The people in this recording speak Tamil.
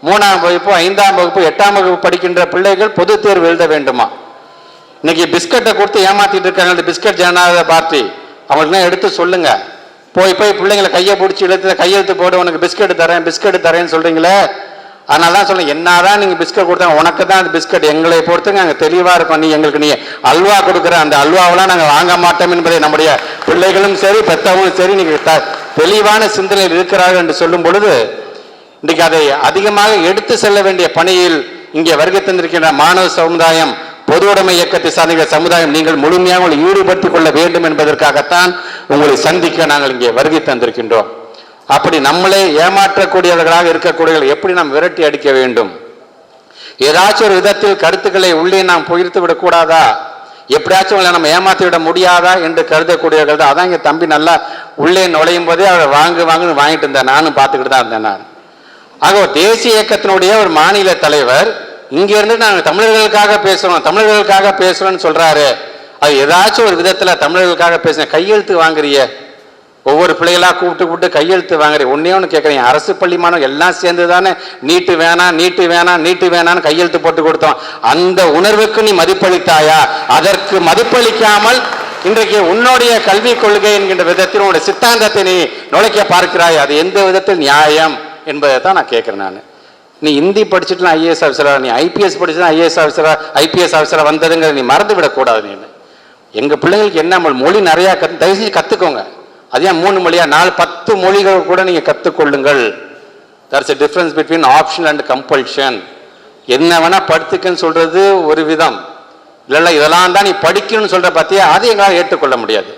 3ஆம் வகுப்பு 5ஆம் வகுப்பு 8ஆம் வகுப்பு படிக்கின்ற பிள்ளைகள் பொது தேர்வு எழுத வேண்டுமா? இன்னைக்கு பிஸ்கட்டை கொடுத்து ஏமாத்திட்டு இருக்காங்க பிஸ்கட் ஜனநாயக பார்ட்டி. அவங்களுக்குலாம் எடுத்து சொல்லுங்க. போய் பிள்ளைங்களை கையை பிடிச்சி இழுத்து கையெழுத்து போடு, உனக்கு பிஸ்கட் தரேன்னு சொல்றீங்களே. அதனால தான் சொல்லுங்க, என்னதான் நீங்க பிஸ்கட் கொடுத்தாங்க உனக்கு தான் அந்த பிஸ்கட், எங்களை பொறுத்துங்க அங்கே தெளிவா இருக்கும். எங்களுக்கு நீ அல்வா கொடுக்குற அந்த அல்வாவெல்லாம் நாங்கள் வாங்க மாட்டோம் என்பதை நம்முடைய பிள்ளைகளும் சரி பெற்றவங்களும் சரி நீங்க தெளிவான சிந்தனையில் இருக்கிறார்கள் என்று சொல்லும் பொழுது, இன்றைக்கு அதை அதிகமாக எடுத்து செல்ல வேண்டிய பணியில் இங்கே வருகை தந்திருக்கின்ற மாணவ சமுதாயம், பொது உடைமை இயக்கத்தை சார்ந்த சமுதாயம் நீங்கள் முழுமையாக உங்களை ஈடுபடுத்திக் கொள்ள வேண்டும் என்பதற்காகத்தான் உங்களை சந்திக்க நாங்கள் இங்கே வருகை தந்திருக்கின்றோம். அப்படி நம்மளே ஏமாற்றக்கூடியவர்களாக இருக்கக்கூடியவர்கள் எப்படி நாம் விரட்டி அடிக்க வேண்டும்? ஏதாச்சும் ஒரு விதத்தில் கருத்துக்களை உள்ளே நாம் பொய்த்து விடக்கூடாதா? எப்படியாச்சும் நம்ம ஏமாற்றி விட முடியாதா என்று கருதக்கூடியவர்கள் தான். அதான் இங்கே தம்பி நல்லா உள்ளே நுழையும் போதே அவர் வாங்குன்னு வாங்கிட்டு இருந்தேன், நானும் பார்த்துக்கிட்டு தான் இருந்தேன் நான். ஆக ஒரு தேசிய இயக்கத்தினுடைய ஒரு மாநில தலைவர் இங்க இருந்து நாங்கள் தமிழர்களுக்காக பேசுறோம்னு சொல்றாரு. அது ஏதாச்சும் ஒரு விதத்துல தமிழர்களுக்காக பேசுறேன். கையெழுத்து வாங்குறிய, ஒவ்வொரு பிள்ளைகளா கூப்பிட்டு கையெழுத்து வாங்குறீ. ஒன்னே ஒன்று கேட்குறீங்க, அரசு பள்ளி மாணவர்கள் எல்லாம் சேர்ந்து தானே நீட்டு வேணான்னு கையெழுத்து போட்டு கொடுத்தோம். அந்த உணர்வுக்கு நீ மதிப்பளித்தாயா? அதற்கு மதிப்பளிக்காமல் இன்றைக்கு உன்னுடைய கல்விக் கொள்கை என்கின்ற விதத்தில் உன்னுடைய சித்தாந்தத்தை நீ நுழைக்க பார்க்கிறாய். அது எந்த விதத்தில் நியாயம் என்பதை தான் நான் கேட்கிறேன். நான் நீ ஹிந்தி படிச்சுட்டு ஐஏஎஸ் ஆஃபீஸரா, நீ ஐபிஎஸ் படிச்சுட்டு ஐபிஎஸ் ஆஃபீஸரா வந்ததுங்கிற நீ மறந்து விடக்கூடாது. நீ எங்க பிள்ளைங்களுக்கு என்ன மொழி நிறைய தயவு செஞ்சு கத்துக்கோங்க. அதே 3 மொழியா 4 10 மொழிகள் கூட நீங்க கத்துக்கொள்ளுங்கள். That's a difference between option and compulsion. என்ன வேணா படித்துக்கன்னு சொல்றது ஒரு விதம், இல்ல இதெல்லாம் தான் நீ படிக்கணும்னு சொல்ற பத்தியா, அதை எங்களால் ஏற்றுக்கொள்ள முடியாது.